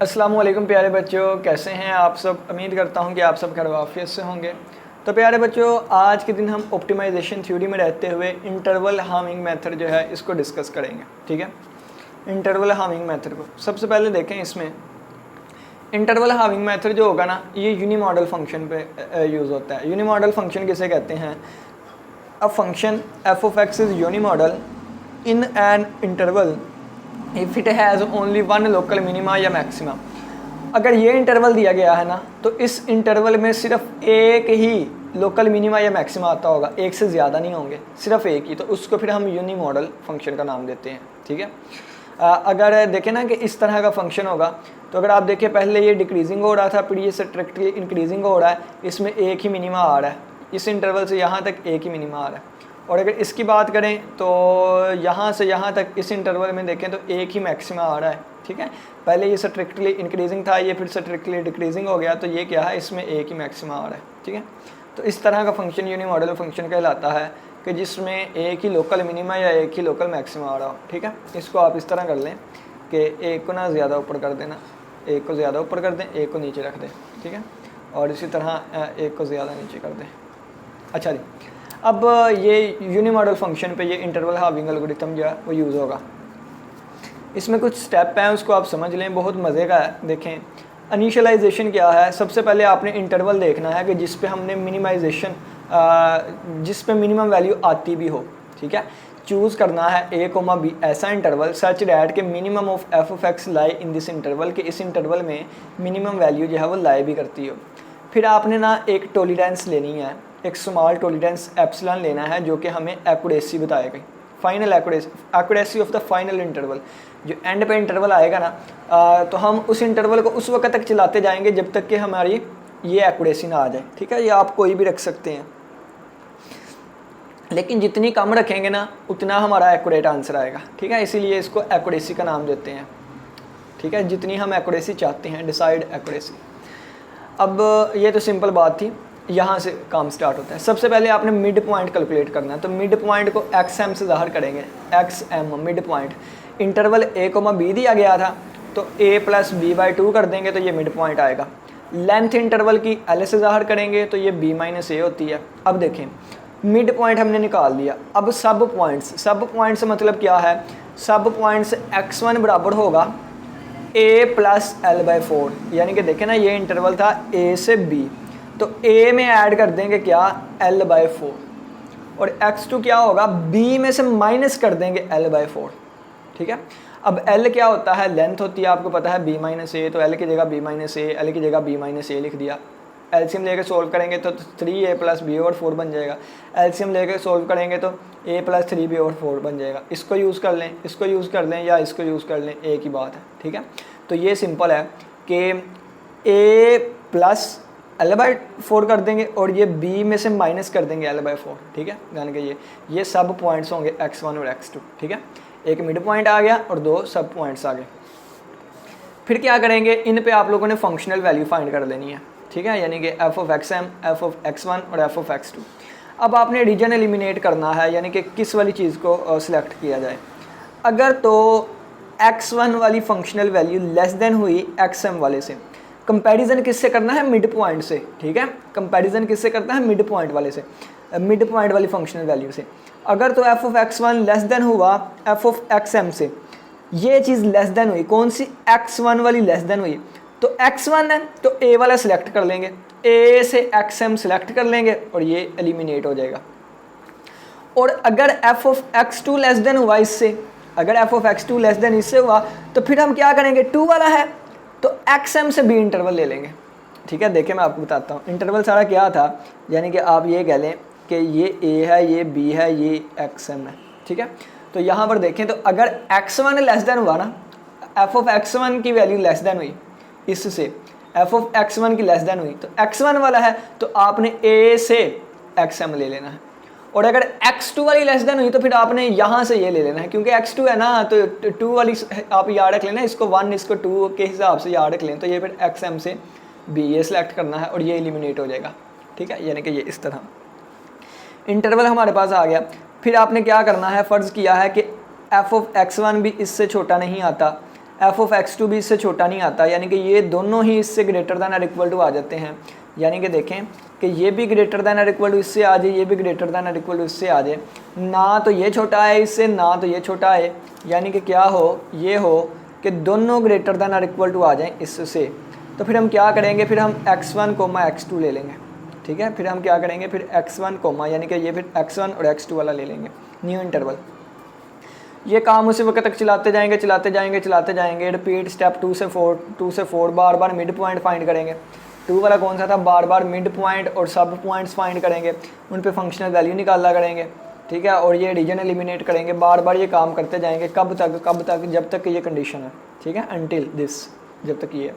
अस्सलाम वालेकुम प्यारे बच्चों, कैसे हैं आप सब। उम्मीद करता हूं कि आप सब खैर आफियत से होंगे। तो प्यारे बच्चों, आज के दिन हम ऑप्टिमाइजेशन थ्योरी में रहते हुए इंटरवल हार्मिंग मेथड जो है इसको डिस्कस करेंगे। ठीक है, इंटरवल हार्मिंग मेथड को सबसे पहले देखें। इसमें इंटरवल हार्मिंग मेथड जो होगा ना, ये यूनिमॉडल फंक्शन पे यूज़ होता है। यूनिमॉडल फंक्शन किसे कहते हैं? A function F of X is unimodal in an interval if it has only one local minima या मैक्सिमा। अगर ये इंटरवल दिया गया है ना, तो इस इंटरवल में सिर्फ एक ही लोकल मिनिमा या मैक्सिमा आता होगा, एक से ज़्यादा नहीं होंगे, सिर्फ एक ही। तो उसको फिर हम यूनिमॉडल फंक्शन का नाम देते हैं। ठीक है, अगर देखें ना कि इस तरह का फंक्शन होगा, तो अगर आप देखें पहले ये डिक्रीजिंग हो रहा था, फिर ये स्ट्रिक्टली इंक्रीजिंग हो रहा है, इसमें एक ही मिनिमा आ रहा है, इस इंटरवल से यहाँ तक एक ही मिनिमा आ रहा है। और अगर इसकी बात करें तो यहाँ से यहाँ तक इस इंटरवल में देखें तो एक ही मैक्सिमा आ रहा है। ठीक है, पहले ये स्ट्रिक्टली इंक्रीजिंग था, ये फिर स्ट्रिक्टली डिक्रीजिंग हो गया, तो ये क्या है, इसमें एक ही मैक्सिमा आ रहा है। ठीक है, तो इस तरह का फंक्शन यूनिमॉडल फंक्शन कहलाता है कि जिसमें एक ही लोकल मिनिमा या एक ही लोकल मैक्सिमा आ रहा हो। ठीक है, इसको आप इस तरह कर लें कि एक को ना ज़्यादा ऊपर कर देना, एक को ज़्यादा ऊपर कर दें, एक को नीचे रख दें। ठीक है, और इसी तरह एक को ज़्यादा नीचे कर दें। अच्छा जी, अब ये यूनिमॉडल फंक्शन पे ये इंटरवल हार्मिंग एल्गोरिथम जो है वो यूज़ होगा। इसमें कुछ स्टेप हैं, उसको आप समझ लें, बहुत मज़े का है। देखें, इनिशियलाइजेशन क्या है। सबसे पहले आपने इंटरवल देखना है कि जिस पे हमने मिनिमाइजेशन, जिस पे मिनिमम वैल्यू आती भी हो। ठीक है, चूज़ करना है a, b ऐसा इंटरवल सच डैट के minimum of F of x lie in this interval, कि इस इंटरवल में मिनिमम वैल्यू जो है वो लाई भी करती हो। फिर आपने ना एक टॉलरेंस लेनी है, एक स्मॉल टॉलरेंस एप्सिलॉन लेना है, जो कि हमें एक्यूरेसी बताएगा, final accuracy of the final interval. जो एंड पे इंटरवल आएगा ना, तो हम उस इंटरवल को उस वक्त तक चलाते जाएंगे जब तक कि हमारी ये एक्यूरेसी ना आ जाए। ठीक है, ये आप कोई भी रख सकते हैं, लेकिन जितनी कम रखेंगे ना उतना हमारा एक्यूरेट आंसर आएगा। ठीक है, इसीलिए इसको एक्यूरेसी का नाम देते हैं। ठीक है, जितनी हम एक्यूरेसी चाहते हैं, डिसाइड एक्यूरेसी। अब ये तो सिंपल बात थी, यहाँ से काम स्टार्ट होता है। सबसे पहले आपने मिड पॉइंट कैलकुलेट करना है, तो मिड पॉइंट को एक्स एम से ज़ाहिर करेंगे। X M mid point, interval a, b दिया गया था, तो a प्लस बी बाई 2 कर देंगे तो ये मिड पॉइंट आएगा। लेंथ इंटरवल की l से ज़ाहिर करेंगे तो ये b माइनस ए होती है। अब देखें, मिड पॉइंट हमने निकाल लिया। अब सब पॉइंट्स मतलब क्या है? सब पॉइंट्स x1 बराबर होगा a प्लस एल बाई 4, यानी कि देखें ना, ये इंटरवल था a से b, तो a में ऐड कर देंगे क्या, l बाई 4, और x2 क्या होगा, b में से माइनस कर देंगे l बाई 4। ठीक है, अब l क्या होता है, लेंथ होती है, आपको पता है b माइनस ए, तो l की जगह b माइनस ए, l की जगह b माइनस ए लिख दिया। एलसीएम लेके सोल्व करेंगे तो 3a प्लस बी ओवर 4 बन जाएगा। एलसीएम लेके सोल्व करेंगे तो a प्लस 3b ओवर 4 बन जाएगा। इसको यूज़ कर लें, इसको यूज़ कर लें, या इसको यूज़ कर लें, एक ही बात है। ठीक है, तो ये सिंपल है कि a प्लस एल बाई 4 कर देंगे और ये b में से माइनस कर देंगे एल बाई 4। ठीक है, यानी कि ये सब पॉइंट्स होंगे x1 और x2। ठीक है, एक मिड पॉइंट आ गया और दो सब पॉइंट्स आ गए। फिर क्या करेंगे, इन पे आप लोगों ने फंक्शनल वैल्यू फाइंड कर लेनी है। ठीक है, यानी कि F of X M, F of x1 और एफ ऑफ x2। अब आपने रीजन एलिमिनेट करना है, यानी कि किस वाली चीज़ को सिलेक्ट किया जाए। अगर तो x1 वाली फंक्शनल वैल्यू लेस देन हुई xm वाले से, कंपैरिजन किससे करना है, मिड पॉइंट से। ठीक है, कंपैरिजन किससे करना है, मिड पॉइंट वाले से, मिड पॉइंट वाली फंक्शनल वैल्यू से। अगर तो F of x1 less than हुआ एफ ऑफ xm से, ये चीज़ लेस देन हुई, कौन सी, x1 वाली लेस देन हुई, तो x1 है तो a वाला सिलेक्ट कर लेंगे, a से xm सिलेक्ट कर लेंगे और ये एलिमिनेट हो जाएगा। और अगर f of x2 less than हुआ इससे, अगर f of x2 less than इससे हुआ, तो फिर हम क्या करेंगे, 2 वाला है तो xm से b इंटरवल ले लेंगे। ठीक है, देखिए मैं आपको बताता हूँ इंटरवल सारा क्या था, यानी कि आप ये कह लें कि ये a है, ये b है, ये xm है। ठीक है, तो यहाँ पर देखें तो अगर x1 लेस देन हुआ ना, f ऑफ x1 की वैल्यू लेस देन हुई इससे, f ऑफ x1 की लेस देन हुई, तो x1 वाला है तो आपने a से xm ले लेना है। और अगर x2 वाली लेस देन हुई तो फिर आपने यहाँ से ये ले लेना है, क्योंकि x2 है ना, तो 2 वाली आप याद रख लेना, इसको 1 इसको 2 के हिसाब से याद रख लें, तो ये फिर xm से b ये सिलेक्ट करना है और ये एलिमिनेट हो जाएगा। ठीक है, यानी कि ये इस तरह इंटरवल हमारे पास आ गया। फिर आपने क्या करना है, फ़र्ज़ किया है कि f ऑफ x1 भी इससे छोटा नहीं आता, एफ ऑफ एक्स टू भी इससे छोटा नहीं आता, यानी कि ये दोनों ही इससे ग्रेटर दैन और इक्वल टू आ जाते हैं। यानी कि देखें कि ये भी ग्रेटर दैन और इक्वल टू इससे आ जाए, ये भी ग्रेटर दैन और इक्वल टू इससे आ जाए, ना तो ये छोटा है इससे, ना तो ये छोटा है, यानी कि क्या हो, ये हो कि दोनों ग्रेटर दैन और इक्वल टू आ जाएं इससे। तो फिर हम क्या करेंगे, फिर हम x1 कोमा x2 ले लेंगे, ठीक है। फिर हम क्या करेंगे, फिर x1 कोमा यानी कि ये फिर x1 और x2 वाला ले लेंगे, न्यू इंटरवल। ये काम उसी वक्त तक चलाते जाएंगे चलाते जाएंगे चलाते जाएंगे, रिपीट स्टेप 2 से 4 बार बार मिड पॉइंट फाइंड करेंगे। 2 वाला कौन सा था, बार बार मिड पॉइंट और सब पॉइंट्स फाइंड करेंगे, उन पे फंक्शनल वैल्यू निकाला करेंगे, ठीक है। और ये रीजन एलिमिनेट करेंगे, बार बार ये काम करते जाएंगे, कब तक, जब तक ये कंडीशन है, ठीक है, अनटिल दिस, जब तक ये।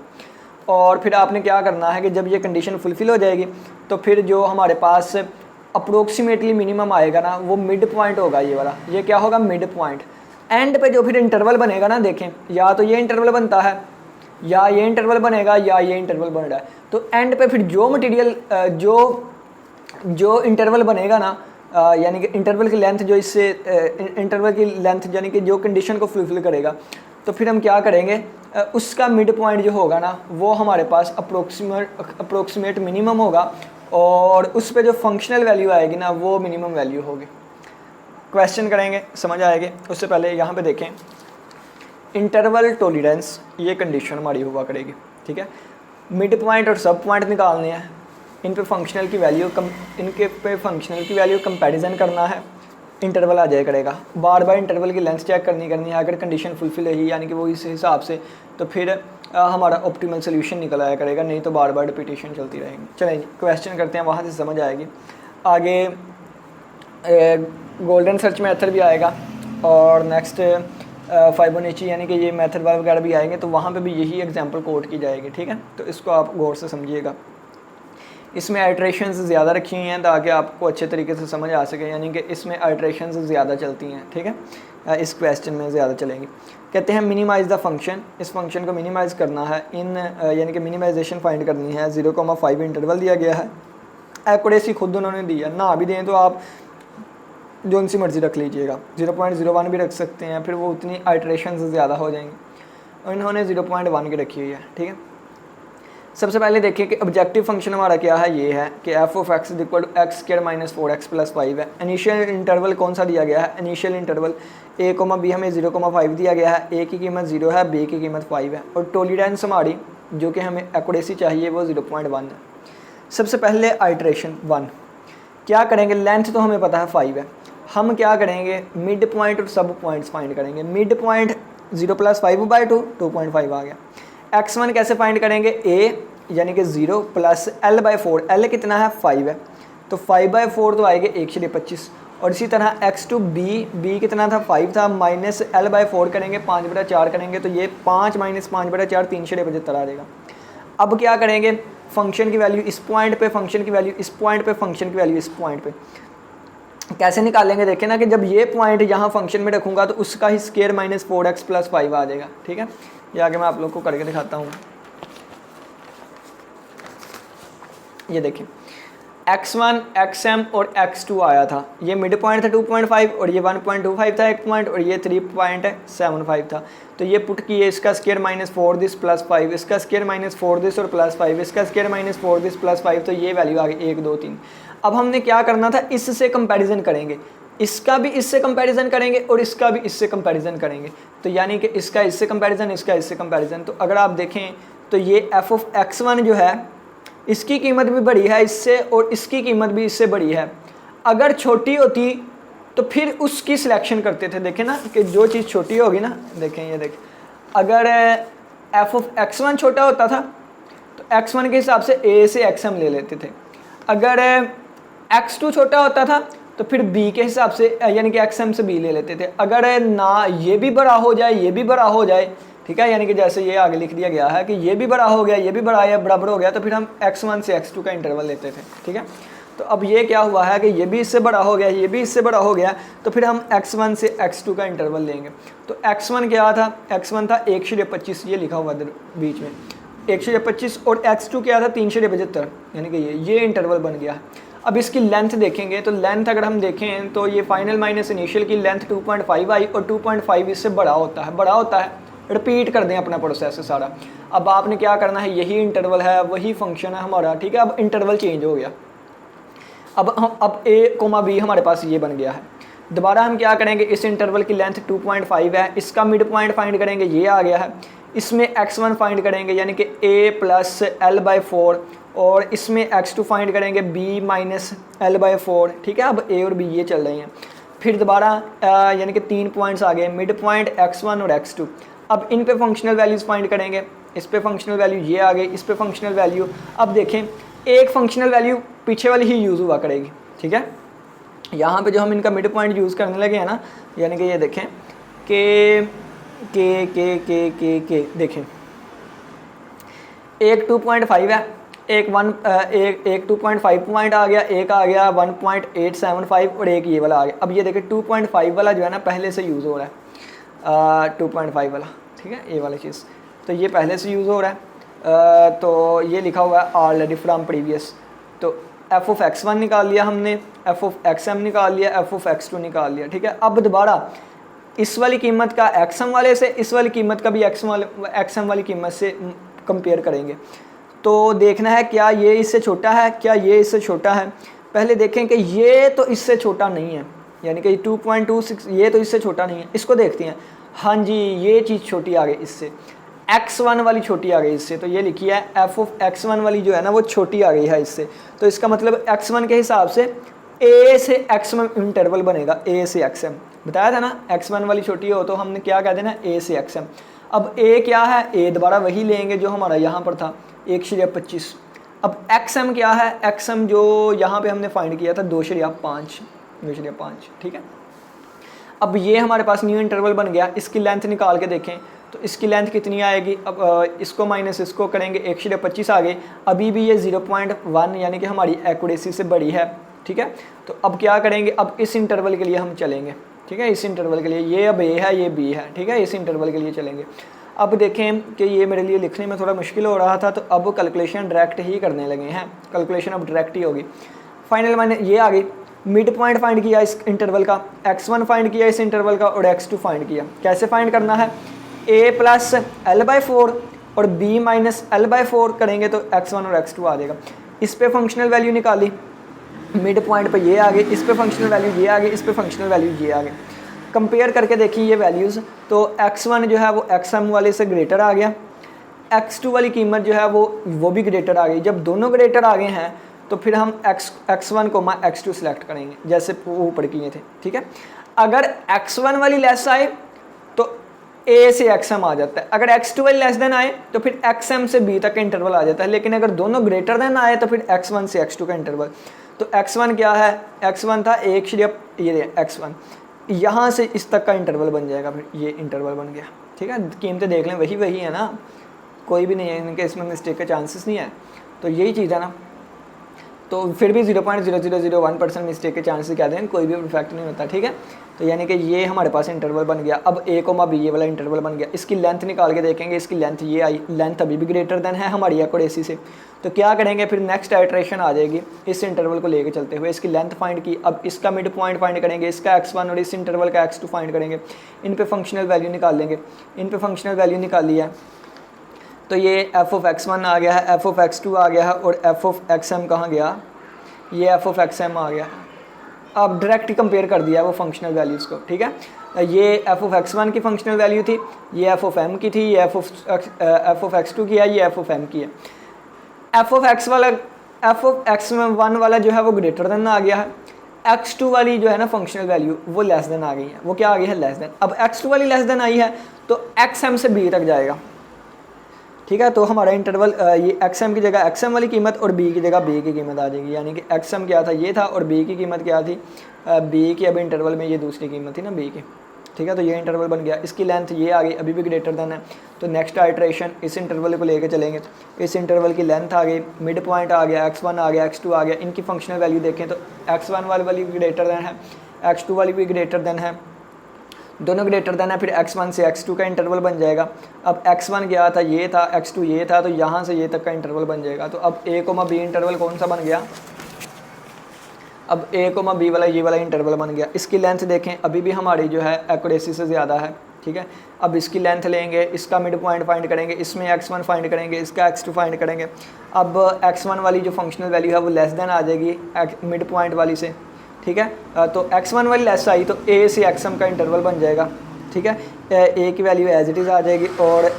और फिर आपने क्या करना है कि जब ये कंडीशन फुलफ़िल हो जाएगी तो फिर जो हमारे पास अप्रोक्सीमेटली मिनिमम आएगा ना, वो मिड पॉइंट होगा, ये वाला, ये क्या होगा, मिड पॉइंट। एंड पे जो फिर इंटरवल बनेगा ना, देखें या तो ये इंटरवल बनता है, या ये इंटरवल बनेगा, या ये इंटरवल बन रहा है। तो एंड पे फिर जो मटेरियल जो इंटरवल बनेगा ना, यानी कि इंटरवल की लेंथ जो इससे इंटरवल की लेंथ यानी कि जो कंडीशन को फुलफिल करेगा, तो फिर हम क्या करेंगे, उसका मिड पॉइंट जो होगा ना, वो हमारे पास अप्रोक्सीमेट मिनिमम होगा, और उस पर जो फंक्शनल वैल्यू आएगी ना, वो मिनिमम वैल्यू होगी। क्वेश्चन करेंगे, समझ आएगी। उससे पहले यहाँ पे देखें, इंटरवल टॉलरेंस, ये कंडीशन हमारी हुआ करेगी, ठीक है। मिड पॉइंट और सब पॉइंट निकालने हैं, इन पे फंक्शनल की वैल्यू इनके पे फंक्शनल की वैल्यू कंपैरिजन करना है, इंटरवल आ जाए करेगा, बार बार इंटरवल की लेंथ चेक करनी है। अगर कंडीशन फुलफिल रही यानी कि वो इस हिसाब से, तो फिर हमारा ऑप्टिमल सोल्यूशन निकल आया करेगा, नहीं तो बार बार रिपीटेशन चलती रहेगी। चलें क्वेश्चन करते हैं, वहाँ से समझ आएगी। आगे गोल्डन सर्च मेथड भी आएगा, और नेक्स्ट फाइबोनाची यानी कि ये मेथड वगैरह भी आएंगे, तो वहाँ पे भी यही एग्जांपल कोट की जाएगी, ठीक है। तो इसको आप गौर से समझिएगा। इसमें आइट्रेशंस ज़्यादा रखी हुई हैं ताकि आपको अच्छे तरीके से समझ आ सके, यानी कि इसमें आइट्रेशंस ज़्यादा चलती हैं, ठीक है। इस क्वेश्चन में ज़्यादा चलेंगी। कहते हैं मिनिमाइज़ द फंक्शन, इस फंक्शन को मिनिमाइज़ करना है इन यानी कि मिनिमाइजेशन फाइंड करनी है। 0,5 इंटरवल दिया गया है, एक्यूरेसी खुद उन्होंने दी है, ना भी दें तो आप जो सी मर्ज़ी रख लीजिएगा, 0.01 भी रख सकते हैं, फिर वो उतनी आइट्रेशंस ज़्यादा हो जाएंगी, और इन्होंने 0.1 की रखी हुई है, ठीक है। सबसे पहले देखिए कि ऑब्जेक्टिव फंक्शन हमारा क्या है, ये है कि F of X equal to X square minus 4x plus 5 है। इनिशियल इंटरवल कौन सा दिया गया है, इनिशियल इंटरवल a, b हमें 0,5 दिया गया है, a की कीमत 0 है, b की कीमत 5 है, और टॉलरेंस हमारी जो कि हमें एक्यूरेसी चाहिए वो 0.1 है। सबसे पहले आइट्रेशन 1 क्या करेंगे, लेंथ तो हमें पता है 5 है, हम क्या करेंगे, मिड पॉइंट और सब पॉइंट्स फाइंड करेंगे। मिड पॉइंट 0 + 5/2 2.5 आ गया। x1 कैसे फाइंड करेंगे, a यानी कि 0 + l/4, l कितना है 5 है, तो 5/4 तो आएगा 1/25, और इसी तरह x2 b कितना था 5 था, माइनस l/4 करेंगे 5/4 करेंगे, तो ये 5 - 5/4 3/75 आ जाएगा। अब क्या करेंगे, फंक्शन की वैल्यू इस पॉइंट पे, फंक्शन की वैल्यू इस पॉइंट पे, फंक्शन की वैल्यू इस पॉइंट पे कैसे निकालेंगे, देखें ना कि जब ये पॉइंट यहाँ फंक्शन में रखूँगा तो उसका ही स्क्वायर माइनस 4x + 5 आ जाएगा, ठीक है। ये आगे मैं आप लोग को करके दिखाता हूँ। ये देखिए x1 xm और x2 आया था, ये मिड पॉइंट था 2.5, और ये 1.25 था एक पॉइंट, और ये 3.75 था। तो ये पुट किए, इसका स्क्वायर माइनस 4 दिस प्लस 5, इसका स्क्वायर माइनस 4 दिस और प्लस 5, इसका स्क्वायर माइनस 4 दिस प्लस 5, तो ये वैल्यू आ गई 1 2 3। अब हमने क्या करना था, इससे कंपैरिजन करेंगे, इसका भी इससे कंपैरिजन करेंगे और इसका भी इससे कंपैरिजन करेंगे, तो यानी कि इसका इससे कंपैरिजन, इसका इससे कंपैरिजन। तो अगर आप देखें तो ये f ऑफ x1 जो है, इसकी कीमत भी बड़ी है इससे, और इसकी कीमत भी इससे बड़ी है। अगर छोटी होती तो फिर उसकी सिलेक्शन करते थे, देखें ना कि जो चीज़ छोटी होगी ना, देखें ये देखें, अगर f ऑफ x1 छोटा होता था तो x1 के हिसाब से a से x हम ले लेते थे, अगर x2 छोटा होता था तो फिर b के हिसाब से यानी कि xm से b ले लेते थे। अगर ना ये भी बड़ा हो जाए, ये भी बड़ा हो जाए, ठीक है, यानी कि जैसे ये आगे लिख दिया गया है कि ये भी बड़ा हो गया, ये भी बड़ा है, बराबर हो गया, तो फिर हम x1 से x2 का इंटरवल लेते थे, ठीक है। तो अब ये क्या हुआ है कि ये भी इससे बड़ा हो गया, ये भी इससे बड़ा हो गया, तो फिर हम x1 से x2 का इंटरवल लेंगे। तो x1 क्या था, x1 था 1/25, ये लिखा हुआ बीच में 1/25, और x2 क्या था 3/75, यानी कि ये इंटरवल बन गया। अब इसकी लेंथ देखेंगे तो लेंथ अगर हम देखें तो ये फाइनल माइनस इनिशियल की लेंथ 2.5 आई, और 2.5 इससे बड़ा होता है, रिपीट कर दें अपना प्रोसेस सारा। अब आपने क्या करना है, यही इंटरवल है, वही फंक्शन है हमारा, ठीक है। अब इंटरवल चेंज हो गया, अब a, b हमारे पास ये बन गया है। दोबारा हम क्या करेंगे, इस इंटरवल की लेंथ 2.5 है, इसका मिड पॉइंट फाइंड करेंगे, ये आ गया है। इसमें x1 फाइंड करेंगे यानी कि a प्लस l/4, और इसमें x2 फाइंड करेंगे b माइनस l/4, ठीक है। अब a और b ये चल रहे हैं। फिर दोबारा यानी कि 3 पॉइंट्स आ गए, मिड पॉइंट x1 और x2। अब इन पे फंक्शनल वैल्यूज़ फाइंड करेंगे, इस पे फंक्शनल वैल्यू ये आ गई, इस पे फंक्शनल वैल्यू। अब देखें एक फंक्शनल वैल्यू पीछे वाली ही यूज़ हुआ करेगी, ठीक है। यहाँ पे जो हम इनका मिड पॉइंट यूज़ करने लगे हैं ना, यानी कि ये देखें के देखें, एक 2.5 है, एक 2.5 पॉइंट आ गया, एक आ गया 1.875 और एक ये वाला आ गया। अब ये देखें 2.5 वाला जो है ना पहले से यूज़ हो रहा है, 2.5 वाला, ठीक है, ये वाली चीज़ तो ये पहले से यूज़ हो रहा है। तो ये लिखा हुआ है ऑलरेडी फ्रॉम प्रीवियस। तो f(x1) निकाल लिया हमने, f(xm) निकाल लिया, f(x2) निकाल लिया, ठीक है। अब दोबारा इस वाली कीमत का xm वाले से, इस वाली कीमत का भी xm वाली कीमत से कंपेयर करेंगे। तो देखना है क्या ये इससे छोटा है, क्या ये इससे छोटा है। पहले देखें कि ये तो इससे छोटा नहीं है, यानी कि 2.26 ये तो इससे छोटा नहीं है। इसको देखते हैं, हाँ जी ये चीज़ छोटी आ गई इससे, x1 वाली छोटी आ गई इससे। तो ये लिखी है f(x1) वाली जो है ना वो छोटी आ गई है इससे। तो इसका मतलब x1 के हिसाब से a से xm इंटरवल बनेगा, a से xm बताया था ना, x1 वाली छोटी हो तो हमने क्या कह देना, a से xm। अब a क्या है, a दोबारा वही लेंगे जो हमारा यहाँ पर था 1/25। अब xm क्या है, xm जो यहाँ पे हमने फाइंड किया था 2/5, ठीक है। अब ये हमारे पास न्यू इंटरवल बन गया, इसकी लेंथ निकाल के देखें तो इसकी लेंथ कितनी आएगी। अब इसको माइनस इसको करेंगे, 1/25 आ गए। अभी भी ये 0.1 यानी कि हमारी एक्यूरेसी से बड़ी है, ठीक है। तो अब क्या करेंगे, अब इस इंटरवल के लिए हम चलेंगे, ठीक है। इस इंटरवल के लिए ये अब a है, ये b है, ठीक है। इस इंटरवल के लिए चलेंगे। अब देखें कि ये मेरे लिए लिखने में थोड़ा मुश्किल हो रहा था, तो अब कैलकुलेशन डायरेक्ट ही करने लगे हैं, कैलकुलेशन अब डायरेक्ट ही होगी। फाइनल मैंने ये आ गई, मिड पॉइंट फाइंड किया इस इंटरवल का, x1 फाइंड किया इस इंटरवल का, और x2 फाइंड किया। कैसे फाइंड करना है, a प्लस l/4 और b माइनस l/4 करेंगे तो x1 और x2 आ जाएगा। इस पे फंक्शनल वैल्यू निकाली, मिड पॉइंट पे ये आ गए, इस पे फंक्शनल वैल्यू ये आ गई, इस पे फंक्शनल वैल्यू ये आ गए। कंपेयर करके देखिए ये वैल्यूज़, तो x1 जो है वो xm वाले से ग्रेटर आ गया, x2 वाली कीमत जो है वो भी ग्रेटर आ गई। जब दोनों ग्रेटर आ गए हैं तो फिर हम x1 को x2 सेलेक्ट करेंगे जैसे ऊपर किए थे, ठीक है। अगर x1 वाली लेस आए तो a से xm आ जाता है, अगर x2 वाली लेस देन आए तो फिर xm से b तक का इंटरवल आ जाता है। लेकिन अगर दोनों ग्रेटर देन आए तो फिर x1 से x2 का इंटरवल। तो x1 क्या है, x1 था ये x1, यहाँ से इस तक का इंटरवल बन जाएगा, फिर ये इंटरवल बन गया, ठीक है। कीमतें देख लें वही है ना, कोई भी नहीं है इनके, इसमें मिस्टेक का चांसेस नहीं है। तो यही चीज़ है ना, तो फिर भी 0.0001% मिस्टेक के चांसेस क्या दें, कोई भी परफेक्ट नहीं होता, ठीक है। तो यानी कि ये हमारे पास इंटरवल बन गया। अब a, b ये वाला इंटरवल बन गया। इसकी लेंथ निकाल के देखेंगे, इसकी लेंथ ये आई, लेंथ अभी भी ग्रेटर देन है हमारी एक्यूरेसी से। तो क्या करेंगे, फिर नेक्स्ट आइट्रेशन आ जाएगी, इस इंटरवल को लेके चलते हुए इसकी लेंथ फाइंड की। अब इसका मिड पॉइंट फाइंड करेंगे, इसका x1 और इस इंटरवल का x2 फाइंड करेंगे, इन पे फंक्शनल वैल्यू निकाल लेंगे। इन पे फंक्शनल वैल्यू निकाल लिया तो ये f(x1) आ गया है, f(x2) आ गया है, और f(xm) कहाँ गया, ये f(xm) आ गया। अब डायरेक्ट कंपेयर कर दिया वो फंक्शनल वैल्यूज़ को, ठीक है। ये f(x1) की फंक्शनल वैल्यू थी, ये f(m) की थी, ये f(x2) की है, ये f(m) की है। f(x1) वाला जो है वो ग्रेटर देन आ गया है, x2 वाली जो है ना फंक्शनल वैल्यू वो लेस देन आ गई है, वो क्या आ गई है, लेस देन। अब x2 वाली लेस देन आई है तो xm से b तक जाएगा, ठीक है। तो हमारा इंटरवल ये xm की जगह xm वाली कीमत और b की जगह b की कीमत आ जाएगी, यानी कि xm क्या था, ये था, और b की कीमत क्या थी, b की अब इंटरवल में ये दूसरी कीमत थी ना b की, ठीक है। तो ये इंटरवल बन गया, इसकी लेंथ ये आ गई, अभी भी ग्रेटर देन है। तो नेक्स्ट आइट्रेशन इस इंटरवल को लेके चलेंगे, इस इंटरवल की लेंथ आ गई, मिड पॉइंट आ गया, x1 आ गया, x2 आ गया। इनकी फंक्शनल वैल्यू देखें तो x1 वाली ग्रेटर देन है, x2 वाली भी ग्रेटर देन है, दोनों ग्रेटर देन है। फिर x1 से x2 का इंटरवल बन जाएगा। अब x1 क्या था, ये था, x2 ये था, तो यहाँ से ये तक का इंटरवल बन जाएगा। तो अब a, b इंटरवल कौन सा बन गया, अब a, b वाला ये वाला इंटरवल बन गया। इसकी लेंथ देखें अभी भी हमारी जो है एक्यूरेसी से ज़्यादा है, ठीक है। अब इसकी लेंथ लेंगे, इसका मिड पॉइंट फाइंड करेंगे, इसमें x1 फाइंड करेंगे, इसका x2 फाइंड करेंगे। अब x1 वाली जो फंक्शनल वैल्यू है वो लेस देन आ जाएगी मिड पॉइंट वाली से, ठीक है। तो x1 वाली लेस आई तो a से xm का इंटरवल बन जाएगा, ठीक है। a की वैल्यू एज इट इज़ आ जाएगी और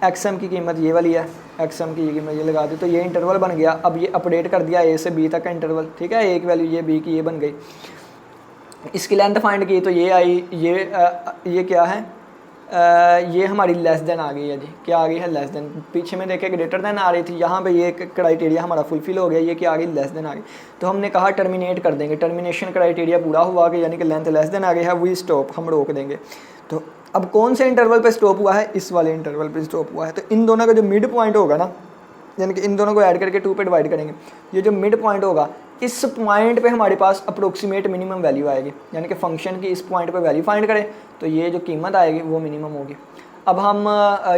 xm की कीमत ये वाली है, xm की ये कीमत ये लगा दी, तो ये इंटरवल बन गया। अब ये अपडेट कर दिया a से b तक का इंटरवल, ठीक है। a की वैल्यू ये, b की ये बन गई। इसकी लेंथ फाइंड की तो ये आई, ये क्या है, ये हमारी लेस देन आ गई है जी। क्या आ गई है? Less than. पीछे में देखे ग्रेटर देन आ रही थी, यहाँ पे ये क्राइटेरिया हमारा फुलफिल हो गया, ये क्या आ गई? लेस देन आ गई। तो हमने कहा टर्मिनेट कर देंगे, टर्मिनेशन क्राइटेरिया पूरा हुआ कि यानी कि लेंथ लेस देन आ गई है, वी स्टॉप, हम रोक देंगे। तो अब कौन से इंटरवल पे स्टॉप हुआ है? इस वाले इंटरवल पे स्टॉप हुआ है। तो इन दोनों का जो मिड पॉइंट होगा ना, यानी कि इन दोनों को ऐड करके 2 पे डिवाइड करेंगे, ये जो मिड पॉइंट होगा इस पॉइंट पे हमारे पास अप्रोक्सीमेट मिनिमम वैल्यू आएगी, यानी कि फंक्शन की इस पॉइंट पे वैल्यू फाइंड करें तो ये जो कीमत आएगी वो मिनिमम होगी। अब हम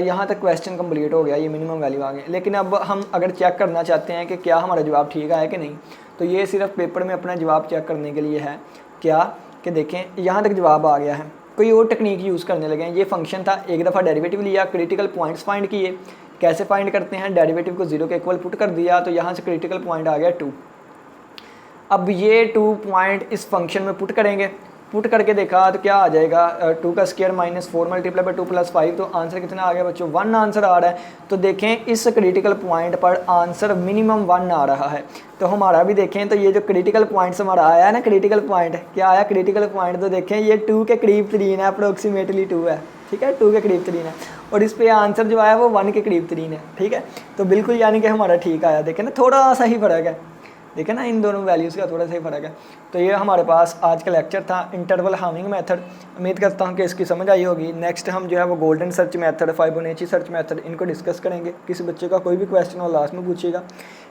यहाँ तक क्वेश्चन कंप्लीट हो गया, ये मिनिमम वैल्यू आ गई। लेकिन अब हम अगर चेक करना चाहते हैं कि क्या हमारा जवाब ठीक आया कि नहीं, तो ये सिर्फ पेपर में अपना जवाब चेक करने के लिए है। क्या कि देखें यहाँ तक जवाब आ गया है, कोई और टेक्निक यूज़ करने लगे हैं। ये फंक्शन था, एक दफ़ा डेरिवेटिव लिया, क्रिटिकल पॉइंट्स फाइंड किए। कैसे फाइंड करते हैं? डेरिवेटिव को 0 के इक्वल पुट कर दिया, तो यहाँ से क्रिटिकल पॉइंट आ गया 2। अब ये 2 पॉइंट इस फंक्शन में पुट करेंगे, पुट करके देखा तो क्या आ जाएगा? 2 का square minus 4 multiply by 2 plus 5, तो आंसर कितना आ गया बच्चों? 1 आंसर आ रहा है। तो देखें इस क्रिटिकल पॉइंट पर आंसर मिनिमम 1 आ रहा है। तो हमारा भी देखें तो ये जो क्रिटिकल पॉइंट्स हमारा आया है ना, क्रिटिकल पॉइंट क्या आया? क्रिटिकल पॉइंट तो देखें ये 2 के करीब तरीन है, अप्रोक्सीमेटली 2 है, ठीक है, 2 के करीब तरीन है। और इस पे आंसर जो आया वो 1 के करीब तरीन है, ठीक है। तो बिल्कुल यानी कि हमारा ठीक आया। देखें ना, थोड़ा सा ही फ़र्क है, देखें ना, इन दोनों वैल्यूज़ का थोड़ा सा ही फ़र्क है। तो ये हमारे पास आज का लेक्चर था, इंटरवल हार्मिंग मेथड। उम्मीद करता हूँ कि इसकी समझ आई होगी। नेक्स्ट हम जो है वो golden search method, Fibonacci search method, इनको डिस्कस करेंगे। किसी बच्चे का कोई भी क्वेश्चन हो लास्ट में पूछिएगा।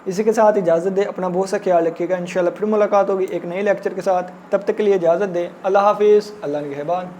इसी के साथ इजाज़त दे, अपना बहुत सा ख्याल रखिएगा। इंशाल्लाह फिर मुलाकात होगी एक नए लेक्चर के साथ। तब तक के लिए इजाज़त दे। अल्लाह हाफिज़, अल्लाह निगहबान।